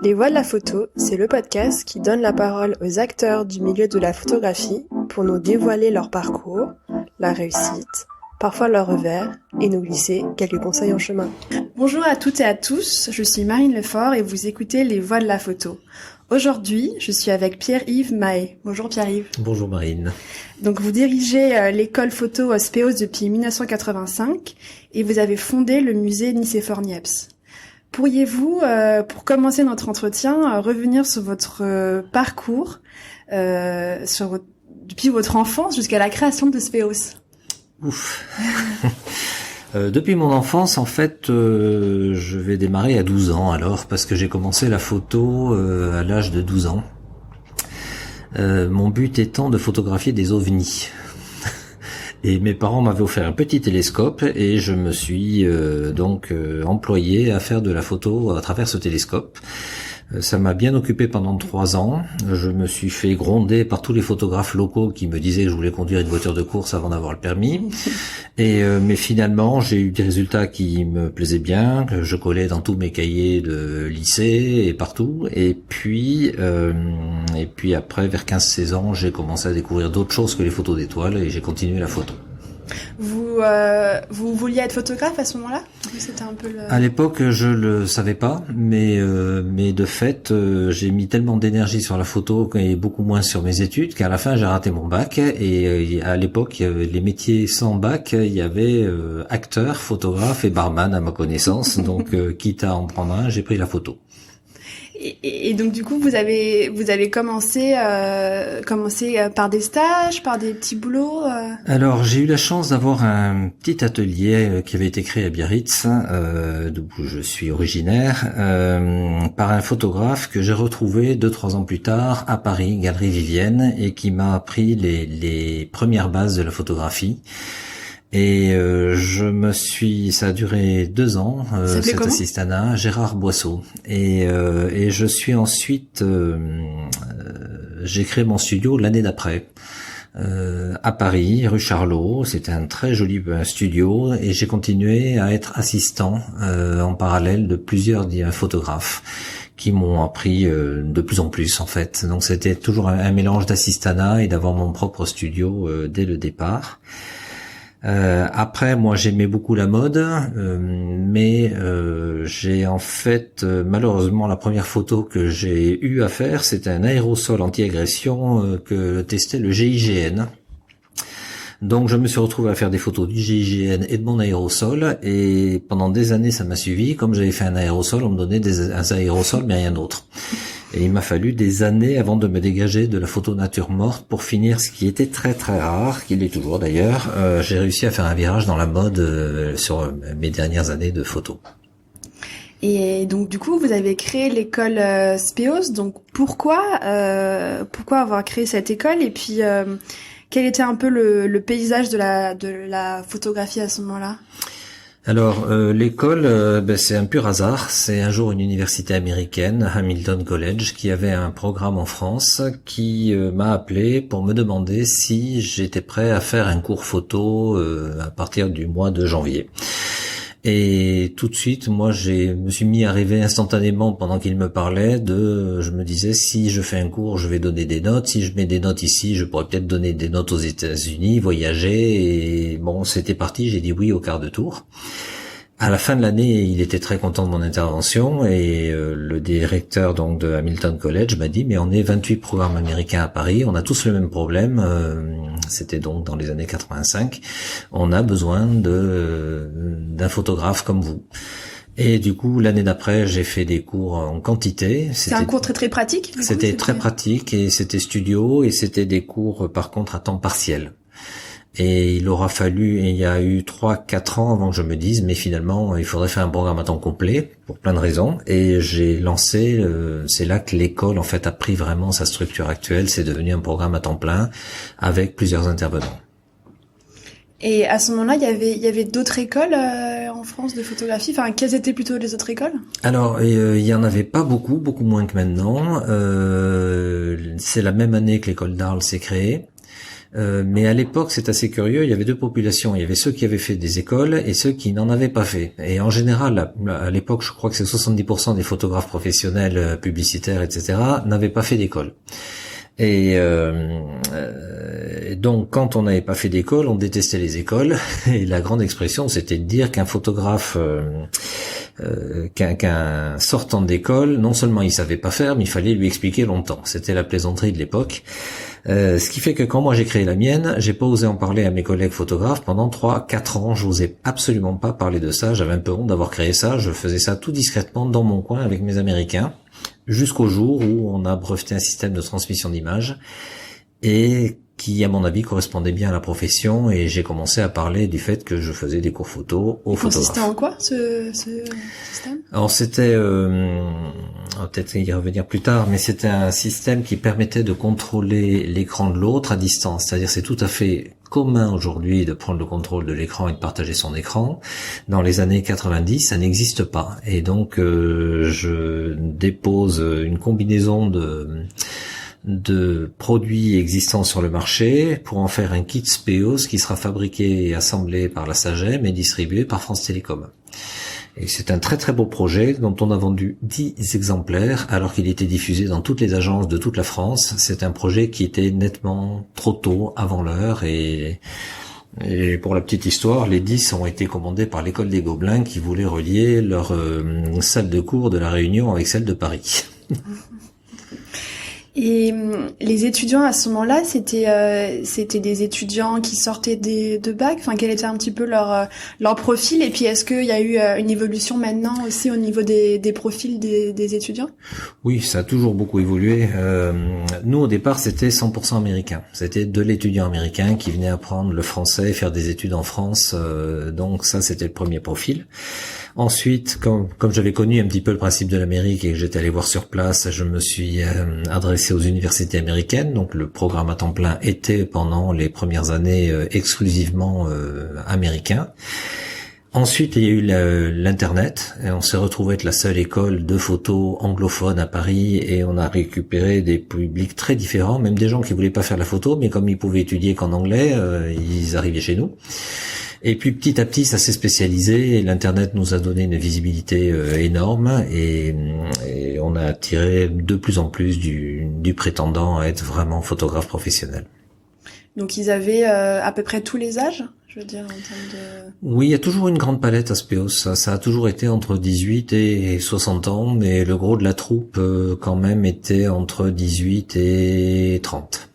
Les Voix de la photo, c'est le podcast qui donne la parole aux acteurs du milieu de la photographie pour nous dévoiler leur parcours, la réussite, parfois leur revers, et nous glisser quelques conseils en chemin. Bonjour à toutes et à tous, je suis Marine Lefort et vous écoutez Les Voix de la photo. Aujourd'hui, je suis avec Pierre-Yves Mahé. Bonjour Pierre-Yves. Bonjour Marine. Donc vous dirigez l'école photo Speos depuis 1985 et vous avez fondé le musée Nicéphore-Niepce. Pourriez-vous, pour commencer notre entretien, revenir sur votre parcours, depuis votre enfance jusqu'à la création de Speos? Ouf. Depuis mon enfance, en fait, je vais démarrer à 12 ans alors, parce que j'ai commencé la photo à l'âge de 12 ans. Mon but étant de photographier des ovnis. Et mes parents m'avaient offert un petit télescope et je me suis employé à faire de la photo à travers ce télescope. Ça m'a bien occupé pendant 3 ans. Je me suis fait gronder par tous les photographes locaux qui me disaient que je voulais conduire une voiture de course avant d'avoir le permis. Mais finalement, j'ai eu des résultats qui me plaisaient bien, que je collais dans tous mes cahiers de lycée et partout. Et puis après, vers 15-16 ans, j'ai commencé à découvrir d'autres choses que les photos d'étoiles et j'ai continué la photo. Vous vouliez être photographe à ce moment-là? C'était un peu À l'époque, je le savais pas, mais de fait, j'ai mis tellement d'énergie sur la photo et beaucoup moins sur mes études qu'à la fin, j'ai raté mon bac. Et à l'époque, les métiers sans bac, il y avait acteur, photographe et barman à ma connaissance. Donc, quitte à en prendre un, j'ai pris la photo. Et donc du coup vous avez commencé par des stages, par des petits boulots. Alors j'ai eu la chance d'avoir un petit atelier qui avait été créé à Biarritz, d'où je suis originaire, par un photographe que j'ai retrouvé 2-3 ans plus tard à Paris, Galerie Vivienne, et qui m'a appris les premières bases de la photographie. Et ça a duré 2 ans, cet assistanat, Gérard Boisseau. Et je suis ensuite, j'ai créé mon studio l'année d'après, à Paris, rue Charlot. C'était un très joli studio et j'ai continué à être assistant en parallèle de plusieurs photographes qui m'ont appris de plus en plus en fait. Donc c'était toujours un mélange d'assistanat et d'avoir mon propre studio dès le départ. Après, moi, j'aimais beaucoup la mode, mais j'ai en fait, malheureusement, la première photo que j'ai eu à faire, c'était un aérosol anti-agression que testait le GIGN. Donc, je me suis retrouvé à faire des photos du GIGN et de mon aérosol, et pendant des années, ça m'a suivi. Comme j'avais fait un aérosol, on me donnait un aérosol, mais rien d'autre. Et il m'a fallu des années avant de me dégager de la photo nature morte pour finir ce qui était très très rare, qu'il est toujours d'ailleurs. J'ai réussi à faire un virage dans la mode sur mes dernières années de photo. Et donc du coup, vous avez créé l'école Speos. Donc pourquoi avoir créé cette école? Et puis quel était un peu le paysage de la photographie à ce moment-là? Alors l'école, c'est un pur hasard. C'est un jour une université américaine, Hamilton College, qui avait un programme en France, qui m'a appelé pour me demander si j'étais prêt à faire un cours photo à partir du mois de janvier. Et tout de suite, moi, je me suis mis à rêver instantanément pendant qu'il me parlait je me disais, si je fais un cours, je vais donner des notes. Si je mets des notes ici, je pourrais peut-être donner des notes aux États-Unis, voyager. Et bon, c'était parti. J'ai dit oui au quart de tour. À la fin de l'année, il était très content de mon intervention et le directeur donc de Hamilton College m'a dit mais on est 28 programmes américains à Paris, on a tous le même problème, c'était donc dans les années 85, on a besoin d'un photographe comme vous. Et du coup, l'année d'après, j'ai fait des cours en quantité. C'est un cours très très pratique. C'était très pratique et c'était studio et c'était des cours par contre à temps partiel. Et il y a eu 3-4 ans avant que je me dise, mais finalement, il faudrait faire un programme à temps complet, pour plein de raisons. Et j'ai lancé, c'est là que l'école, en fait, a pris vraiment sa structure actuelle. C'est devenu un programme à temps plein, avec plusieurs intervenants. Et à ce moment-là, il y avait d'autres écoles en France de photographie. Enfin, quelles étaient plutôt les autres écoles? Alors, il y en avait pas beaucoup moins que maintenant. C'est la même année que l'école d'Arles s'est créée. Mais à l'époque, c'est assez curieux, il y avait deux populations. Il y avait ceux qui avaient fait des écoles et ceux qui n'en avaient pas fait. Et en général, à l'époque, je crois que c'est 70% des photographes professionnels, publicitaires, etc., n'avaient pas fait d'école. Et donc, quand on n'avait pas fait d'école, on détestait les écoles. Et la grande expression, c'était de dire qu'un photographe, qu'un sortant d'école, non seulement il savait pas faire, mais il fallait lui expliquer longtemps. C'était la plaisanterie de l'époque. Ce qui fait que quand moi j'ai créé la mienne, j'ai pas osé en parler à mes collègues photographes pendant 3-4 ans. J'osais absolument pas parler de ça. J'avais un peu honte d'avoir créé ça. Je faisais ça tout discrètement dans mon coin avec mes Américains. Jusqu'au jour où on a breveté un système de transmission d'images et qui, à mon avis, correspondait bien à la profession, et j'ai commencé à parler du fait que je faisais des cours photo aux photographes. Consistait en quoi, ce système? Alors c'était, on va peut-être y revenir plus tard, mais c'était un système qui permettait de contrôler l'écran de l'autre à distance. C'est-à-dire c'est tout à fait commun aujourd'hui de prendre le contrôle de l'écran et de partager son écran. Dans les années 90, ça n'existe pas. Et donc je dépose une combinaison de produits existants sur le marché pour en faire un kit Speos qui sera fabriqué et assemblé par la Sagem et distribué par France Télécom. Et c'est un très très beau projet dont on a vendu 10 exemplaires alors qu'il était diffusé dans toutes les agences de toute la France. C'est un projet qui était nettement trop tôt, avant l'heure, et pour la petite histoire, les 10 ont été commandés par l'école des Gobelins qui voulait relier leur salle de cours de la Réunion avec celle de Paris. Et les étudiants à ce moment-là, c'était des étudiants qui sortaient de bac. Enfin, quel était un petit peu leur profil? Et puis, est-ce qu'il y a eu une évolution maintenant aussi au niveau des profils des étudiants? Oui, ça a toujours beaucoup évolué. Nous, au départ, c'était 100% américain. C'était de l'étudiant américain qui venait apprendre le français et faire des études en France. Donc ça, c'était le premier profil. Ensuite, comme j'avais connu un petit peu le principe de l'Amérique et que j'étais allé voir sur place, je me suis adressé aux universités américaines. Donc le programme à temps plein était pendant les premières années exclusivement américain. Ensuite, il y a eu l'Internet, et on s'est retrouvé être la seule école de photo anglophone à Paris, et on a récupéré des publics très différents, même des gens qui voulaient pas faire la photo, mais comme ils pouvaient étudier qu'en anglais, ils arrivaient chez nous. Et puis petit à petit, ça s'est spécialisé, et l'Internet nous a donné une visibilité énorme, et on a attiré de plus en plus du prétendant à être vraiment photographe professionnel. Donc ils avaient à peu près tous les âges, je veux dire, en termes de... Oui, il y a toujours une grande palette à Speos. Ça a toujours été entre 18 et 60 ans, mais le gros de la troupe quand même était entre 18 et 30.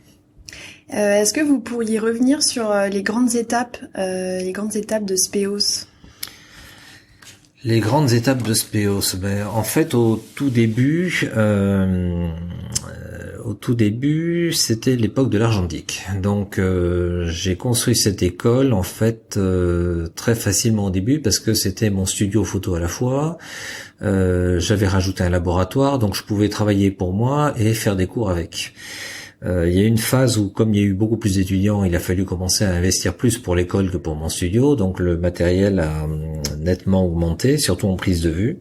Est-ce que vous pourriez revenir sur les grandes étapes de Speos? Les grandes étapes de Speos, en fait, au tout début, c'était l'époque de l'argentique. Donc, j'ai construit cette école en fait très facilement au début parce que c'était mon studio photo à la fois. J'avais rajouté un laboratoire, donc je pouvais travailler pour moi et faire des cours avec. Il y a une phase où, comme il y a eu beaucoup plus d'étudiants, il a fallu commencer à investir plus pour l'école que pour mon studio, donc le matériel a nettement augmenté, surtout en prise de vue.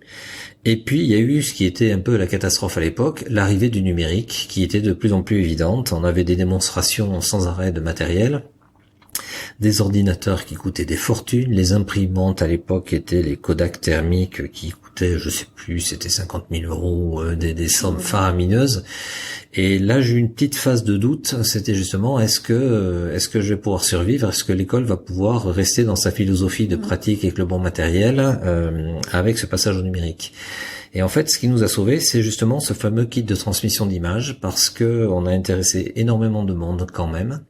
Et puis il y a eu ce qui était un peu la catastrophe à l'époque, l'arrivée du numérique, qui était de plus en plus évidente. On avait des démonstrations sans arrêt de matériel, des ordinateurs qui coûtaient des fortunes, les imprimantes à l'époque étaient les Kodak thermiques qui coûtaient, je sais plus, c'était 50 000 euros, des sommes faramineuses. Et là, j'ai eu une petite phase de doute. C'était justement, est-ce que je vais pouvoir survivre? Est-ce que l'école va pouvoir rester dans sa philosophie de pratique avec le bon matériel, avec ce passage au numérique? Et en fait, ce qui nous a sauvés, c'est justement ce fameux kit de transmission d'images, parce que on a intéressé énormément de monde quand même.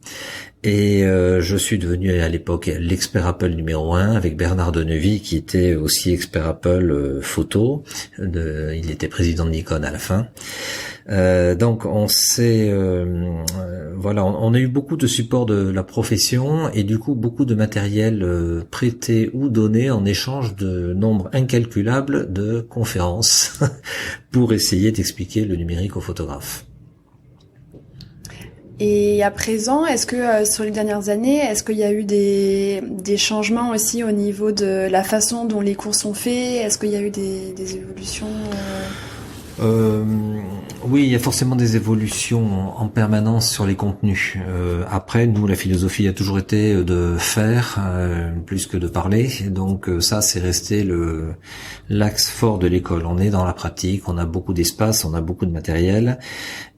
Et je suis devenu à l'époque l'expert Apple numéro 1 avec Bernard Denevy qui était aussi expert Apple photo. Il était président de Nikon à la fin. Donc on s'est on a eu beaucoup de support de la profession et du coup beaucoup de matériel prêté ou donné en échange de nombre incalculable de conférences pour essayer d'expliquer le numérique aux photographes. Et à présent, est-ce que sur les dernières années, est-ce qu'il y a eu des changements aussi au niveau de la façon dont les cours sont faits? Est-ce qu'il y a eu des évolutions Oui, il y a forcément des évolutions en permanence sur les contenus. Après, nous, la philosophie a toujours été de faire plus que de parler. Donc ça, c'est resté l'axe fort de l'école. On est dans la pratique, on a beaucoup d'espace, on a beaucoup de matériel.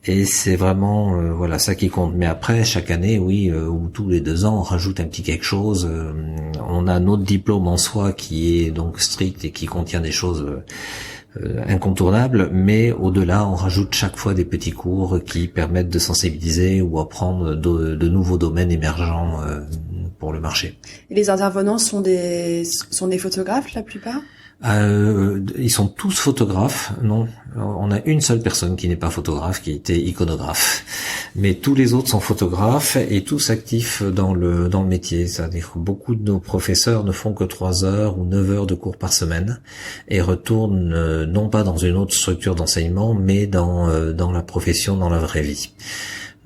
Et c'est vraiment voilà ça qui compte. Mais après, chaque année, oui, ou tous les 2 ans, on rajoute un petit quelque chose. On a notre diplôme en soi qui est donc strict et qui contient des choses incontournables, mais au-delà, on rajoute chaque fois des petits cours qui permettent de sensibiliser ou apprendre de nouveaux domaines émergents pour le marché. Et les intervenants sont des photographes, la plupart? Ils sont tous photographes. Non, on a une seule personne qui n'est pas photographe, qui était iconographe. Mais tous les autres sont photographes et tous actifs dans le métier. C'est-à-dire que beaucoup de nos professeurs ne font que 3 heures ou 9 heures de cours par semaine et retournent non pas dans une autre structure d'enseignement, mais dans la profession, dans la vraie vie.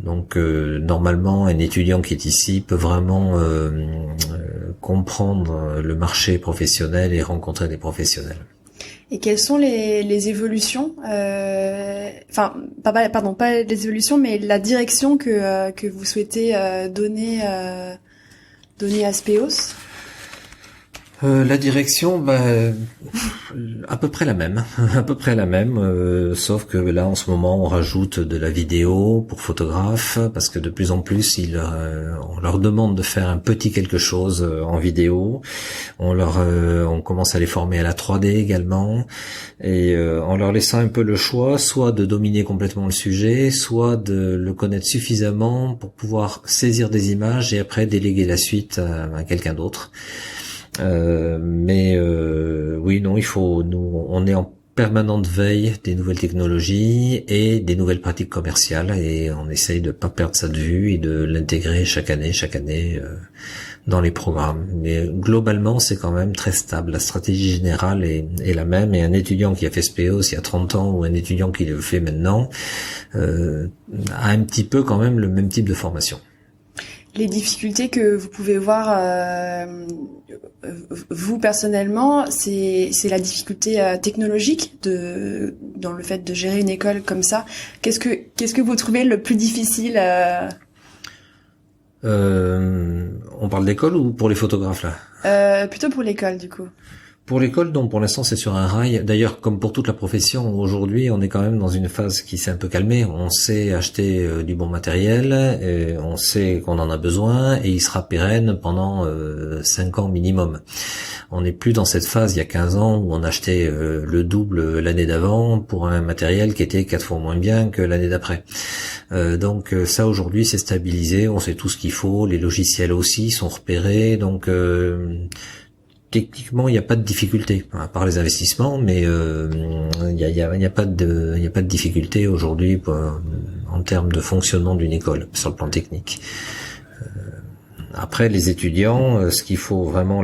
Donc normalement, un étudiant qui est ici peut vraiment comprendre le marché professionnel et rencontrer des professionnels. Et quelles sont les évolutions, pas les évolutions, mais la direction que vous souhaitez donner à Speos? La direction, à peu près la même, sauf que là en ce moment on rajoute de la vidéo pour photographes parce que de plus en plus on leur demande de faire un petit quelque chose en vidéo. On commence à les former à la 3D également et en leur laissant un peu le choix, soit de dominer complètement le sujet, soit de le connaître suffisamment pour pouvoir saisir des images et après déléguer la suite à quelqu'un d'autre. Oui, non, on est en permanente veille des nouvelles technologies et des nouvelles pratiques commerciales et on essaye de pas perdre ça de vue et de l'intégrer chaque année dans les programmes. Mais globalement, c'est quand même très stable. La stratégie générale est la même et un étudiant qui a fait Speos il y a 30 ans ou un étudiant qui le fait maintenant a un petit peu quand même le même type de formation. Les difficultés que vous pouvez voir, vous personnellement, c'est la difficulté technologique dans le fait de gérer une école comme ça. Qu'est-ce que vous trouvez le plus difficile On parle d'école ou pour les photographes là? Plutôt pour l'école du coup. Pour l'école, donc pour l'instant c'est sur un rail. D'ailleurs, comme pour toute la profession, aujourd'hui on est quand même dans une phase qui s'est un peu calmée. On sait acheter du bon matériel, et on sait qu'on en a besoin et il sera pérenne pendant 5 ans minimum. On n'est plus dans cette phase il y a 15 ans où on achetait le double l'année d'avant pour un matériel qui était 4 fois moins bien que l'année d'après. Donc ça aujourd'hui c'est stabilisé, on sait tout ce qu'il faut, les logiciels aussi sont repérés, donc techniquement, il n'y a pas de difficulté, à part les investissements, mais il y a pas de difficulté aujourd'hui en termes de fonctionnement d'une école sur le plan technique. Après, les étudiants, ce qu'il faut vraiment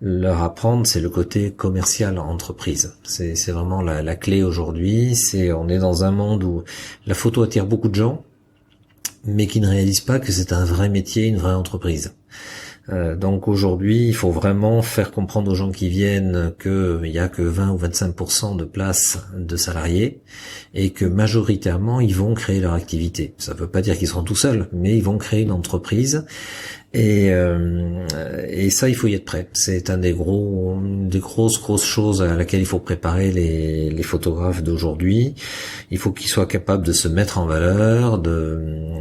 leur apprendre, c'est le côté commercial entreprise. C'est vraiment la clé aujourd'hui. On est dans un monde où la photo attire beaucoup de gens, mais qui ne réalisent pas que c'est un vrai métier, une vraie entreprise. Donc aujourd'hui, il faut vraiment faire comprendre aux gens qui viennent qu'il y a que 20 ou 25% de places de salariés et que majoritairement, ils vont créer leur activité. Ça ne veut pas dire qu'ils seront tout seuls, mais ils vont créer une entreprise et ça, il faut y être prêt. C'est des grosses choses à laquelle il faut préparer les photographes d'aujourd'hui. Il faut qu'ils soient capables de se mettre en valeur, de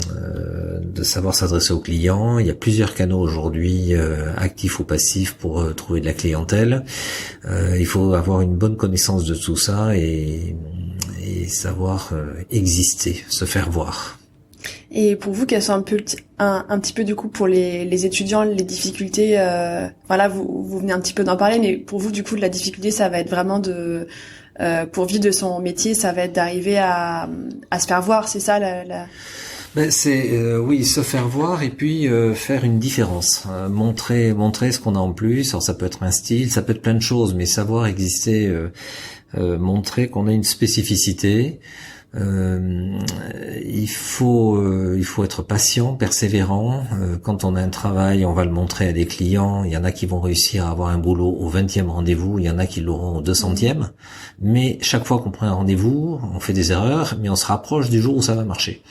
savoir s'adresser aux clients. Il y a plusieurs canaux aujourd'hui, actifs ou passifs, pour trouver de la clientèle. Il faut avoir une bonne connaissance de tout ça et savoir exister, se faire voir. Et pour vous, quelles sont un petit peu du coup pour les étudiants les difficultés voilà, vous venez un petit peu d'en parler, mais pour vous du coup la difficulté ça va être vraiment pour vivre de son métier, ça va être d'arriver à se faire voir, c'est ça c'est oui, se faire voir et puis faire une différence, montrer ce qu'on a en plus. Alors ça peut être un style, ça peut être plein de choses, mais savoir exister, montrer qu'on a une spécificité. Il faut être patient, persévérant. Quand on a un travail, on va le montrer à des clients. Il y en a qui vont réussir à avoir un boulot au 20e rendez-vous, il y en a qui l'auront au 200e. Mais chaque fois qu'on prend un rendez-vous, on fait des erreurs, mais on se rapproche du jour où ça va marcher.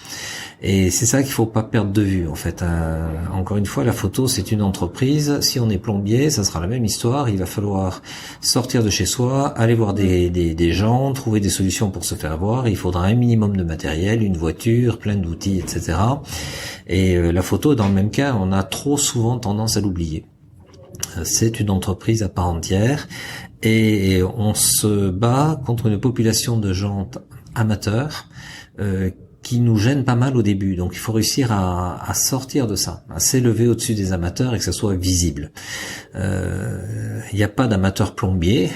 Et c'est ça qu'il faut pas perdre de vue, en fait. Encore une fois, la photo, c'est une entreprise. Si on est plombier, ça sera la même histoire. Il va falloir sortir de chez soi, aller voir des gens, trouver des solutions pour se faire voir. Il faudra un minimum de matériel, une voiture, plein d'outils, etc. Et la photo, dans le même cas, on a trop souvent tendance à l'oublier. C'est une entreprise à part entière et on se bat contre une population de gens amateurs qui nous gêne pas mal au début. Donc il faut réussir à sortir de ça, à s'élever au-dessus des amateurs et que ça soit visible. Il n'y a pas d'amateurs plombiers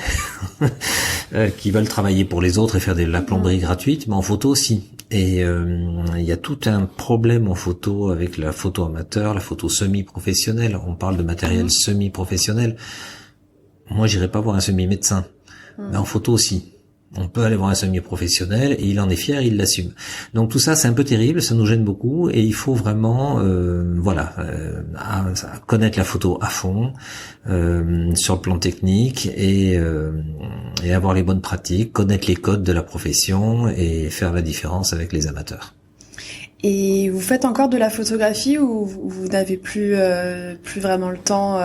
qui veulent travailler pour les autres et faire de la plomberie gratuite, mais en photo aussi. Et il y a tout un problème en photo avec la photo amateur, la photo semi-professionnelle. On parle de matériel semi-professionnel. Moi, j'irai pas voir un semi-médecin, mais en photo aussi. On peut aller voir un semi-professionnel et il en est fier, il l'assume. Donc tout ça, c'est un peu terrible, ça nous gêne beaucoup et il faut vraiment, connaître la photo à fond sur le plan technique et avoir les bonnes pratiques, connaître les codes de la profession et faire la différence avec les amateurs. Et vous faites encore de la photographie ou vous n'avez plus vraiment le temps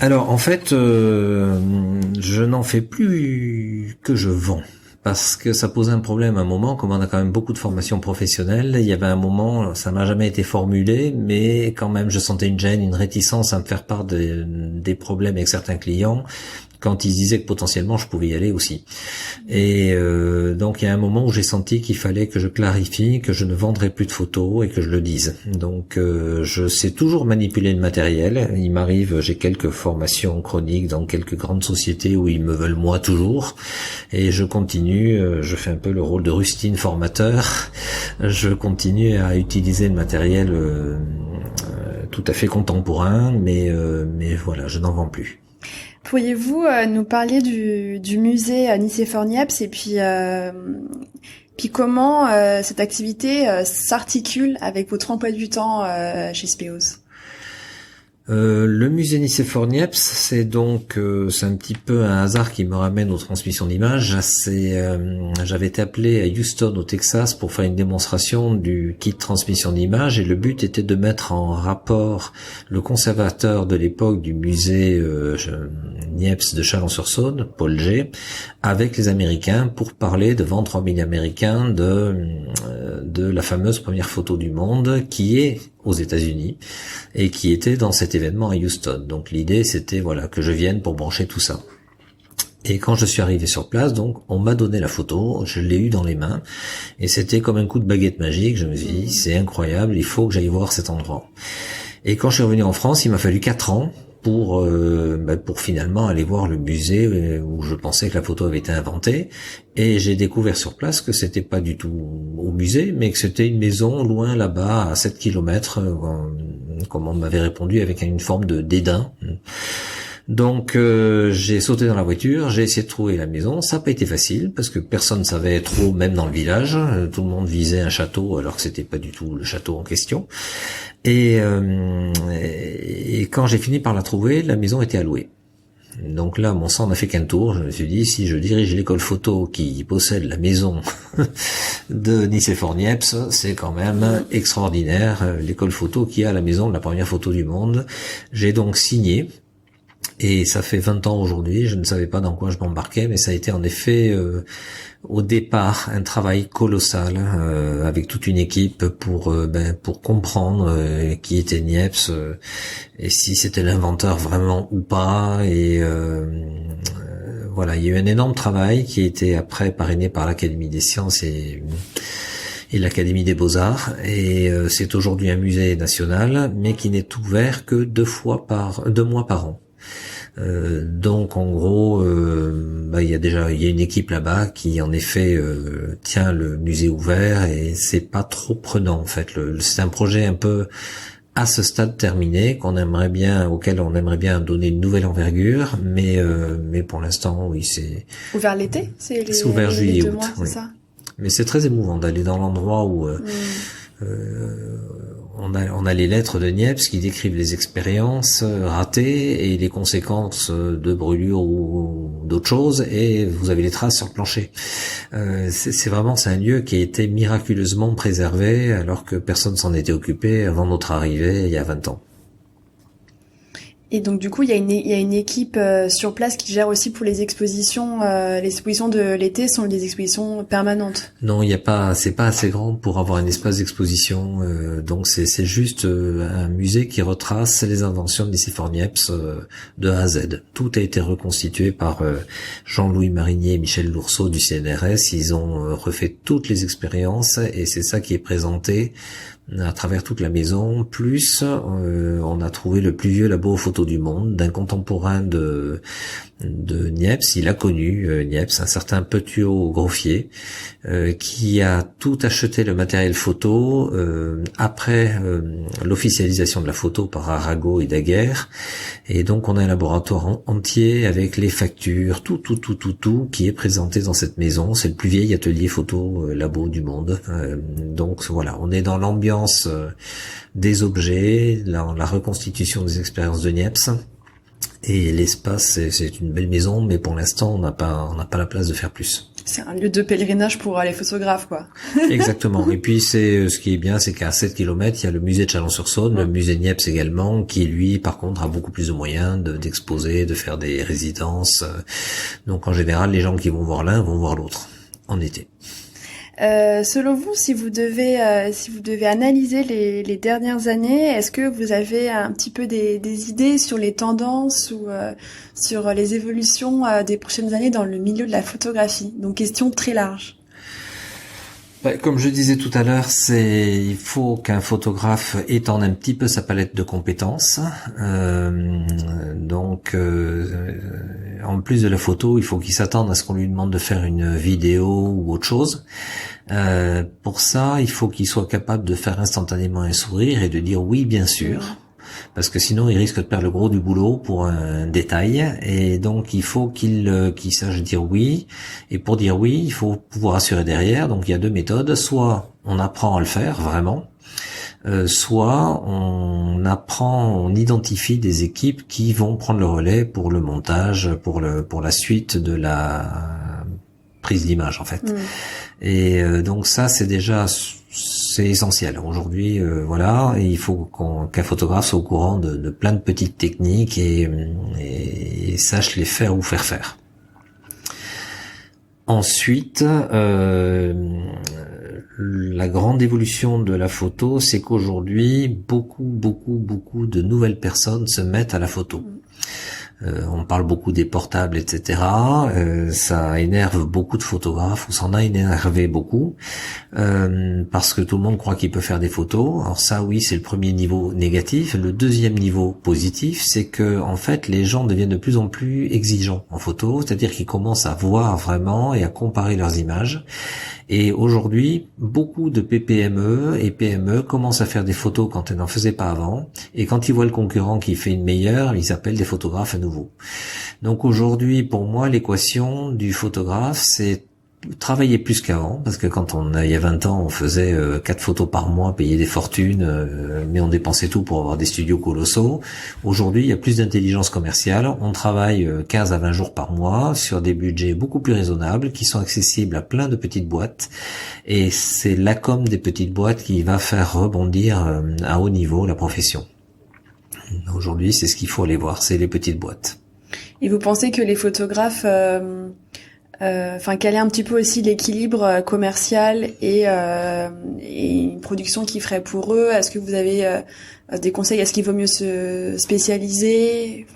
Alors en fait, je n'en fais plus que je vends. Parce que ça pose un problème à un moment, comme on a quand même beaucoup de formations professionnelles, il y avait un moment, ça n'a jamais été formulé, mais quand même je sentais une gêne, une réticence à me faire part des problèmes avec certains clients, quand ils disaient que potentiellement je pouvais y aller aussi. Et donc il y a un moment où j'ai senti qu'il fallait que je clarifie, que je ne vendrais plus de photos et que je le dise. Donc je sais toujours manipuler le matériel. Il m'arrive, j'ai quelques formations chroniques dans quelques grandes sociétés où ils me veulent moi toujours. Et je continue, je fais un peu le rôle de rustine formateur. Je continue à utiliser le matériel tout à fait contemporain, mais voilà, je n'en vends plus. Pourriez-vous nous parler du musée Nicéphore-Niepce et puis comment cette activité s'articule avec votre emploi du temps chez Speos? Le musée Nicéphore-Niepce, c'est donc c'est un petit peu un hasard qui me ramène aux transmissions d'images. J'avais été appelé à Houston au Texas pour faire une démonstration du kit transmission d'images et le but était de mettre en rapport le conservateur de l'époque du musée Niepce de Chalon-sur-Saône, Paul G, avec les Américains pour parler devant 3000 Américains de la fameuse première photo du monde qui est aux États-Unis et qui était dans cet événement à Houston. Donc l'idée c'était que je vienne pour brancher tout ça. Et quand je suis arrivé sur place, donc on m'a donné la photo, je l'ai eue dans les mains et c'était comme un coup de baguette magique. Je me suis dit c'est incroyable, il faut que j'aille voir cet endroit. Et quand je suis revenu en France, il m'a fallu 4 ans pour finalement aller voir le musée où je pensais que la photo avait été inventée, et j'ai découvert sur place que c'était pas du tout au musée, mais que c'était une maison loin là-bas à 7 kilomètres, comme on m'avait répondu avec une forme de dédain. Donc j'ai sauté dans la voiture, j'ai essayé de trouver la maison. Ça n'a pas été facile parce que personne ne savait trop, même dans le village. Tout le monde visait un château alors que c'était pas du tout le château en question. Et quand j'ai fini par la trouver, la maison était allouée. Donc là, mon sang n'a fait qu'un tour. Je me suis dit, si je dirige l'école photo qui possède la maison de Nicéphore-Niepce, c'est quand même extraordinaire. L'école photo qui a la maison de la première photo du monde. J'ai donc signé. Et ça fait 20 ans aujourd'hui, je ne savais pas dans quoi je m'embarquais, mais ça a été en effet au départ un travail colossal avec toute une équipe pour comprendre qui était Niepce et si c'était l'inventeur vraiment ou pas. Et il y a eu un énorme travail qui a été après parrainé par l'Académie des sciences et l'Académie des Beaux-Arts, et c'est aujourd'hui un musée national, mais qui n'est ouvert que 2 mois par an. Donc en gros, il y a une équipe là-bas qui en effet tient le musée ouvert, et c'est pas trop prenant en fait. C'est un projet un peu à ce stade terminé auquel on aimerait bien donner une nouvelle envergure, mais pour l'instant oui, c'est ouvert l'été, c'est ouvert juillet-août. C'est ça. Mais c'est très émouvant d'aller dans l'endroit où on a les lettres de Niepce qui décrivent les expériences ratées et les conséquences de brûlures ou d'autres choses, et vous avez les traces sur le plancher. C'est un lieu qui a été miraculeusement préservé alors que personne s'en était occupé avant notre arrivée il y a 20 ans. Et donc du coup, il y a une équipe sur place qui gère aussi pour les expositions. Les expositions de l'été sont des expositions permanentes. Non, c'est pas assez grand pour avoir un espace d'exposition. Donc c'est juste un musée qui retrace les inventions de Nicéphore Niepce de A à Z. Tout a été reconstitué par Jean-Louis Marinier et Michel Lourceau du CNRS. Ils ont refait toutes les expériences et c'est ça qui est présenté à travers toute la maison. Plus on a trouvé le plus vieux labo photo du monde d'un contemporain de Niepce. Il a connu Niepce, un certain Petiot Groffier, qui a tout acheté le matériel photo après l'officialisation de la photo par Arago et Daguerre. Et donc on a un laboratoire entier avec les factures, tout qui est présenté dans cette maison. C'est le plus vieil atelier photo labo du monde. Donc voilà, on est dans l'ambiance des objets, la reconstitution des expériences de Niepce. Et l'espace, c'est une belle maison, mais pour l'instant, on n'a pas la place de faire plus. C'est un lieu de pèlerinage pour les photographes, quoi. Exactement. Et puis, ce qui est bien, c'est qu'à 7 kilomètres, il y a le musée de Chalon-sur-Saône, le musée Niepce également, qui lui, par contre, a beaucoup plus de moyens d'exposer, de faire des résidences. Donc, en général, les gens qui vont voir l'un vont voir l'autre, en été. Selon vous, si vous devez analyser les dernières années, est-ce que vous avez un petit peu des idées sur les tendances ou sur les évolutions des prochaines années dans le milieu de la photographie? Donc question très large. Comme je disais tout à l'heure, il faut qu'un photographe étende un petit peu sa palette de compétences. Donc, en plus de la photo, il faut qu'il s'attende à ce qu'on lui demande de faire une vidéo ou autre chose. Pour ça, il faut qu'il soit capable de faire instantanément un sourire et de dire oui, bien sûr. Parce que sinon il risque de perdre le gros du boulot pour un détail, et donc il faut qu'il sache dire oui, et pour dire oui il faut pouvoir assurer derrière. Donc il y a deux méthodes: soit on apprend à le faire vraiment, soit on identifie des équipes qui vont prendre le relais pour le montage, pour la suite de la prise d'image en fait. Et donc ça c'est essentiel. Aujourd'hui, voilà, il faut qu'un photographe soit au courant de plein de petites techniques et sache les faire ou faire faire. Ensuite, la grande évolution de la photo, c'est qu'aujourd'hui, beaucoup de nouvelles personnes se mettent à la photo. On parle beaucoup des portables, etc. Ça énerve beaucoup de photographes, ou ça en a énervé beaucoup, parce que tout le monde croit qu'il peut faire des photos. Alors ça, oui, c'est le premier niveau négatif. Le deuxième niveau positif, c'est que en fait, les gens deviennent de plus en plus exigeants en photo, c'est-à-dire qu'ils commencent à voir vraiment et à comparer leurs images. Et aujourd'hui, beaucoup de PPME et PME commencent à faire des photos quand elles n'en faisaient pas avant. Et quand ils voient le concurrent qui fait une meilleure, ils appellent des photographes à nouveau. Donc aujourd'hui, pour moi, l'équation du photographe, c'est travailler plus qu'avant, parce que il y a 20 ans, on faisait 4 photos par mois, payer des fortunes, mais on dépensait tout pour avoir des studios colossaux. Aujourd'hui, il y a plus d'intelligence commerciale. On travaille 15 à 20 jours par mois sur des budgets beaucoup plus raisonnables, qui sont accessibles à plein de petites boîtes. Et c'est la com des petites boîtes qui va faire rebondir à haut niveau la profession. Aujourd'hui, c'est ce qu'il faut aller voir, c'est les petites boîtes. Et vous pensez que les photographes quel est un petit peu aussi l'équilibre commercial et une production qui ferait pour eux? Est-ce que vous avez des conseils? Est-ce qu'il vaut mieux se spécialiser?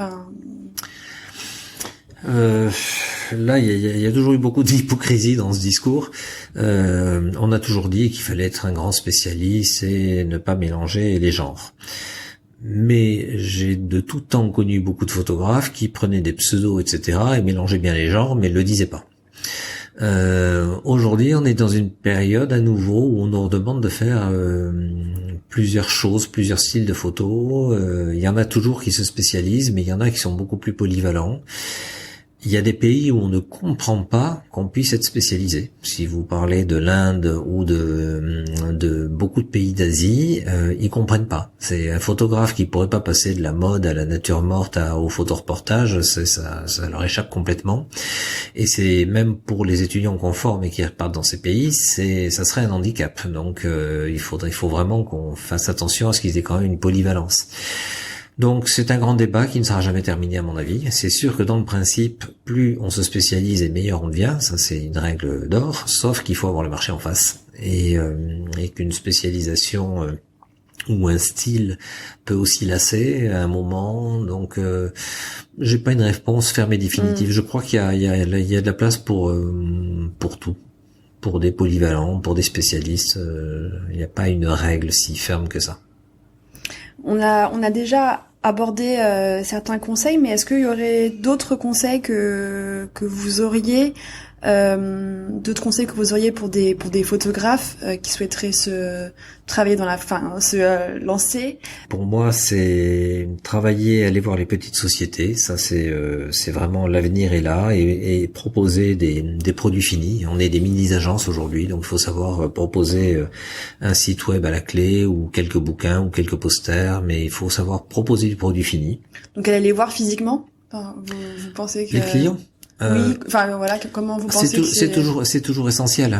Là, il y a toujours eu beaucoup d'hypocrisie dans ce discours. On a toujours dit qu'il fallait être un grand spécialiste et ne pas mélanger les genres. Mais j'ai de tout temps connu beaucoup de photographes qui prenaient des pseudos, etc. et mélangeaient bien les genres, mais le disaient pas. Aujourd'hui, on est dans une période à nouveau où on nous demande de faire plusieurs choses, plusieurs styles de photos. Il y en a toujours qui se spécialisent, mais il y en a qui sont beaucoup plus polyvalents. Il y a des pays où on ne comprend pas qu'on puisse être spécialisé. Si vous parlez de l'Inde ou de beaucoup de pays d'Asie, ils comprennent pas. C'est un photographe qui pourrait pas passer de la mode à la nature morte au photoreportage, ça leur échappe complètement. Et c'est même pour les étudiants qu'on forme et qui repartent dans ces pays, ça serait un handicap. Donc il faut vraiment qu'on fasse attention à ce qu'ils aient quand même une polyvalence. Donc c'est un grand débat qui ne sera jamais terminé à mon avis. C'est sûr que dans le principe, plus on se spécialise et meilleur on devient, ça c'est une règle d'or, sauf qu'il faut avoir le marché en face. Et qu'une spécialisation ou un style peut aussi lasser à un moment. Donc j'ai pas une réponse ferme et définitive. Je crois qu'il y a de la place pour tout. Pour des polyvalents, pour des spécialistes, il n'y a pas une règle si ferme que ça. On a déjà abordé certains conseils, mais est-ce qu'il y aurait d'autres conseils que vous auriez, d'autres conseils que vous auriez pour des photographes qui souhaiteraient se lancer? Pour moi, c'est travailler, aller voir les petites sociétés. Ça, c'est vraiment l'avenir est là et proposer des produits finis. On est des mini-agences aujourd'hui, donc il faut savoir proposer un site web à la clé ou quelques bouquins ou quelques posters, mais il faut savoir proposer du produit fini. Donc aller les voir physiquement? Enfin, vous pensez que les clients? Oui, enfin voilà, comment vous pensez que c'est toujours essentiel.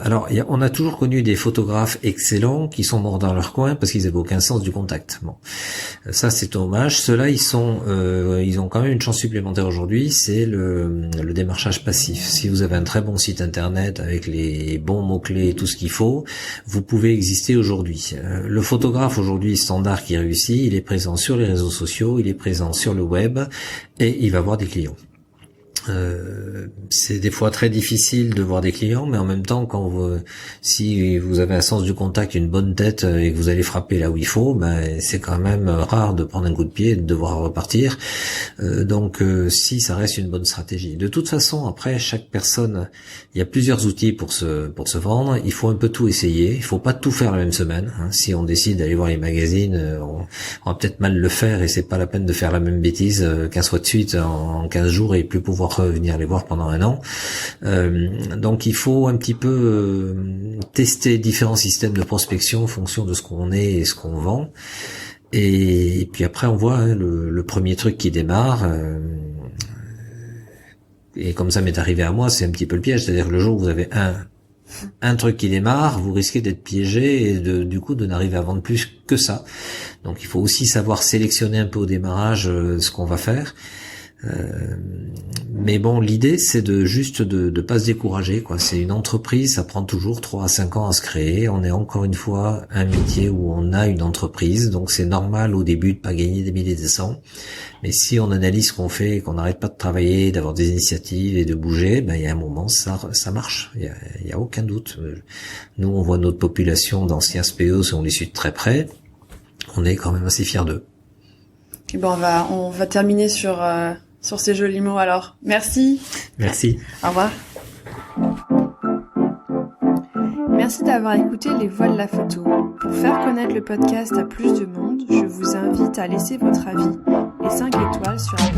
Alors, on a toujours connu des photographes excellents qui sont morts dans leur coin parce qu'ils avaient aucun sens du contact. Bon, ça c'est dommage. Ceux-là, ils ont quand même une chance supplémentaire aujourd'hui, c'est le démarchage passif. Si vous avez un très bon site internet avec les bons mots-clés et tout ce qu'il faut, vous pouvez exister aujourd'hui. Le photographe aujourd'hui standard qui réussit, il est présent sur les réseaux sociaux, il est présent sur le web et il va avoir des clients. C'est des fois très difficile de voir des clients, mais en même temps, si vous avez un sens du contact, une bonne tête et que vous allez frapper là où il faut, ben c'est quand même rare de prendre un coup de pied et de devoir repartir. Donc, si ça reste une bonne stratégie. De toute façon, après, chaque personne, il y a plusieurs outils pour se vendre. Il faut un peu tout essayer. Il faut pas tout faire la même semaine. Si on décide d'aller voir les magazines, on va peut-être mal le faire et c'est pas la peine de faire la même bêtise 15 fois de suite en 15 jours et plus pouvoir venir les voir pendant un an. Donc il faut un petit peu tester différents systèmes de prospection en fonction de ce qu'on est et ce qu'on vend. Et puis après on voit le premier truc qui démarre. Et comme ça m'est arrivé à moi, c'est un petit peu le piège. C'est-à-dire que le jour où vous avez un truc qui démarre, vous risquez d'être piégé et du coup de n'arriver à vendre plus que ça. Donc il faut aussi savoir sélectionner un peu au démarrage ce qu'on va faire. Mais bon, l'idée c'est de pas se décourager, quoi. C'est une entreprise, ça prend toujours 3 à 5 ans à se créer. On est encore une fois un métier où on a une entreprise, donc c'est normal au début de pas gagner des milliers et des cents. Mais si on analyse ce qu'on fait, qu'on n'arrête pas de travailler, d'avoir des initiatives et de bouger, ben il y a un moment ça marche. Il y a aucun doute. Nous on voit notre population d'anciens SPEOs, on les suit de très près. On est quand même assez fiers d'eux. Et ben on va terminer sur ces jolis mots alors. Merci. Merci. Au revoir. Merci d'avoir écouté Les Voix de la photo. Pour faire connaître le podcast à plus de monde, je vous invite à laisser votre avis et 5 étoiles sur Apple